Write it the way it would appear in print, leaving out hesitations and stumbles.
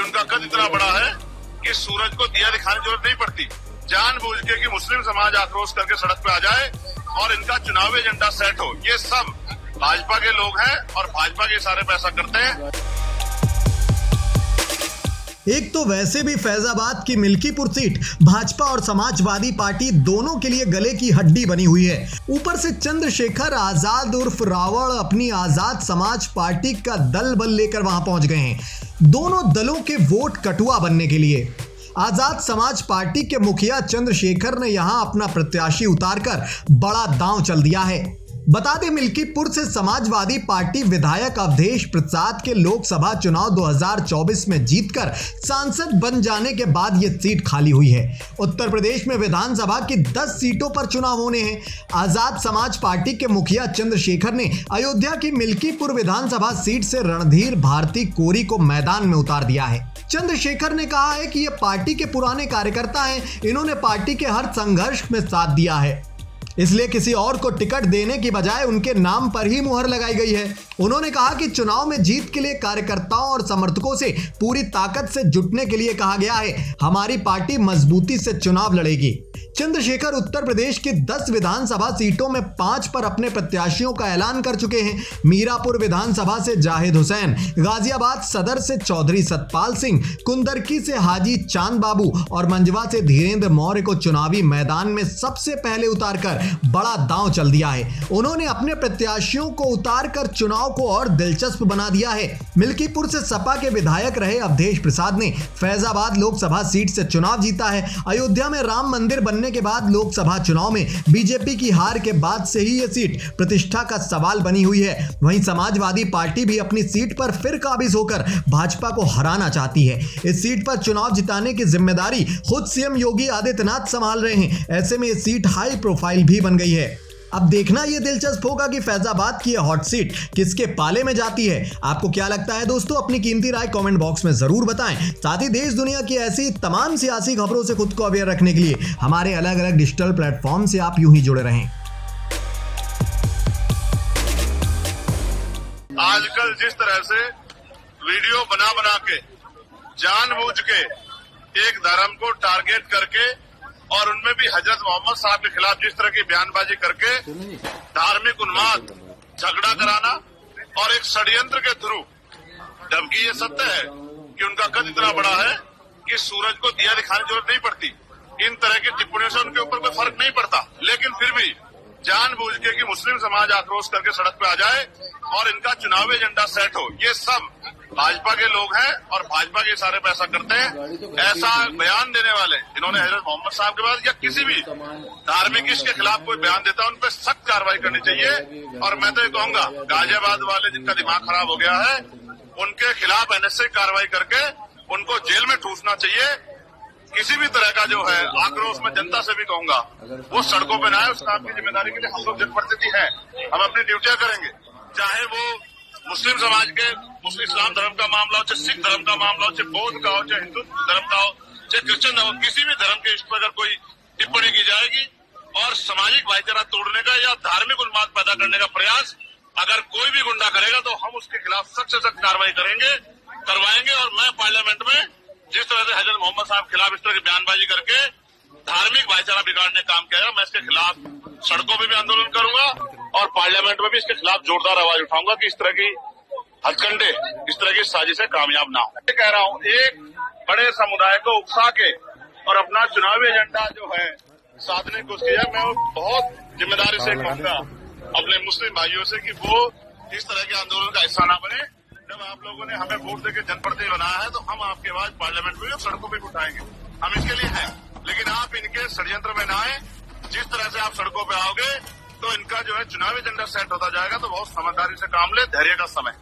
उनका कद इतना बड़ा है कि सूरज को दिया दिखाने की जरूरत नहीं पड़ती। जानबूझ के कि मुस्लिम समाज आक्रोश करके सड़क पे आ जाए और इनका चुनावी एजेंडा सेट हो, ये सब भाजपा के लोग हैं और भाजपा के इशारे पे ऐसा करते हैं। एक तो वैसे भी फैजाबाद की मिल्कीपुर सीट भाजपा और समाजवादी पार्टी दोनों के लिए गले की हड्डी बनी हुई है। ऊपर से चंद्रशेखर आजाद उर्फ रावण अपनी आजाद समाज पार्टी का दल बल लेकर वहां पहुंच गए हैं, दोनों दलों के वोट कटुआ बनने के लिए। आजाद समाज पार्टी के मुखिया चंद्रशेखर ने यहां अपना प्रत्याशी उतारकर बड़ा दांव चल दिया है। बता दें, मिल्कीपुर से समाजवादी पार्टी विधायक अवधेश प्रसाद के लोकसभा चुनाव 2024 में जीतकर सांसद बन जाने के बाद यह सीट खाली हुई है। उत्तर प्रदेश में विधानसभा की 10 सीटों पर चुनाव होने हैं। आजाद समाज पार्टी के मुखिया चंद्रशेखर ने अयोध्या की मिल्कीपुर विधानसभा सीट से रणधीर भारती कोरी को मैदान में उतार दिया है। चंद्रशेखर ने कहा है कि ये पार्टी के पुराने कार्यकर्ता हैं, इन्होंने पार्टी के हर संघर्ष में साथ दिया है, इसलिए किसी और को टिकट देने की बजाय उनके नाम पर ही मुहर लगाई गई है। उन्होंने कहा कि चुनाव में जीत के लिए कार्यकर्ताओं और समर्थकों से पूरी ताकत से जुटने के लिए कहा गया है। हमारी पार्टी मजबूती से चुनाव लड़ेगी। चंद्रशेखर उत्तर प्रदेश की 10 विधानसभा सीटों में 5 पर अपने प्रत्याशियों का ऐलान कर चुके हैं। मीरापुर विधानसभा से जाहिद हुसैन, गाजियाबाद सदर से चौधरी सतपाल सिंह, कुंदरकी से हाजी चांद बाबू और मंजवा से धीरेन्द्र मौर्य को चुनावी मैदान में सबसे पहले उतारकर बड़ा दांव चल दिया है। उन्होंने अपने प्रत्याशियों को उतारकर चुनाव को और दिलचस्प बना दिया है। मिल्कीपुर से सपा के विधायक रहे अवधेश प्रसाद ने फैजाबाद लोकसभा सीट से चुनाव जीता है। अयोध्या में राम मंदिर बनने के बाद लोकसभा चुनाव में बीजेपी की हार के बाद से ही यह सीट प्रतिष्ठा का सवाल बनी हुई है। वहीं समाजवादी पार्टी भी अपनी सीट पर फिर काबिज होकर भाजपा को हराना चाहती है। इस सीट पर चुनाव जिताने की जिम्मेदारी खुद सीएम योगी आदित्यनाथ संभाल रहे हैं। ऐसे में यह सीट हाई प्रोफाइल भी बन गई है। अब देखना यह दिलचस्प होगा कि फैजाबाद की यह हॉट सीट किसके पाले में जाती है। आपको क्या लगता है दोस्तों? अपनी कीमती राय कमेंट बॉक्स में जरूर बताएं। साथ ही देश दुनिया की ऐसी तमाम सियासी खबरों से खुद को अवेयर रखने के लिए हमारे अलग अलग डिजिटल प्लेटफॉर्म से आप यूं ही जुड़े रहें। आजकल जिस तरह से वीडियो बना बना के जानबूझ के एक धर्म को टारगेट करके और उनमें भी हजरत मोहम्मद साहब के खिलाफ जिस तरह की बयानबाजी करके धार्मिक उन्माद, झगड़ा कराना और एक षड्यंत्र के थ्रू, जबकि ये सत्य है कि उनका कद इतना बड़ा है कि सूरज को दिया दिखाने की जरूरत नहीं पड़ती। इन तरह की टिप्पणियों से उनके ऊपर कोई फर्क नहीं पड़ता, लेकिन फिर भी जानबूझ के कि मुस्लिम समाज आक्रोश करके सड़क पे आ जाए और इनका चुनावी एजेंडा सेट हो, ये सब भाजपा के लोग हैं और भाजपा के इशारे पे ऐसा करते हैं। ऐसा बयान देने वाले जिन्होंने हजरत मोहम्मद साहब के बाद या किसी भी धार्मिक इसके खिलाफ कोई बयान देता है, उन पर सख्त कार्रवाई करनी चाहिए। और मैं तो ये कहूंगा, गाजियाबाद वाले जिनका दिमाग खराब हो गया है, उनके खिलाफ एनएसए कार्रवाई करके उनको जेल में ठूसना चाहिए। किसी भी तरह का जो है आक्रोश, में जनता से भी कहूंगा, वो सड़कों पे ना आए। उस काम की जिम्मेदारी के लिए हम लोग जनप्रतिनिधि हैं, हम अपनी ड्यूटियां करेंगे। चाहे वो मुस्लिम समाज के मुस्लिम इस्लाम धर्म का मामला हो, चाहे सिख धर्म का मामला हो, चाहे बौद्ध का हो, चाहे हिंदू धर्म का हो, चाहे क्रिश्चियन हो, किसी भी धर्म के इस पर अगर कोई टिप्पणी की जाएगी और सामाजिक भाईचारा तोड़ने का या धार्मिक उन्माद पैदा करने का प्रयास अगर कोई भी गुंडा करेगा तो हम उसके खिलाफ सख्त से सख्त कार्रवाई करवाएंगे। और मैं पार्लियामेंट में जिस तरह से हजरत मोहम्मद साहब के खिलाफ इस तरह की बयानबाजी करके धार्मिक भाईचारा बिगाड़ने का काम किया, मैं इसके खिलाफ सड़कों में भी आंदोलन करूंगा और पार्लियामेंट में भी इसके खिलाफ जोरदार आवाज उठाऊंगा कि इस तरह की हथकंडे, इस तरह की साजिशें कामयाब ना हो। मैं कह रहा हूं, एक बड़े समुदाय को उकसा के और अपना चुनावी एजेंडा जो है साधने की कोशिश किया। मैं बहुत जिम्मेदारी से कहूंगा अपने मुस्लिम भाइयों से कि वो इस तरह के आंदोलन का हिस्सा न बने। जब आप लोगों ने हमें वोट देकर जनप्रतिनिधि बनाया है तो हम आपके आवाज पार्लियामेंट में और सड़कों पर उठाएंगे, हम इसके लिए हैं। लेकिन आप इनके षड्यंत्र में न आए। जिस तरह से आप सड़कों पे आओगे तो इनका जो है चुनावी एजेंडा सेट होता जाएगा। तो बहुत समझदारी से काम ले, धैर्य का समय।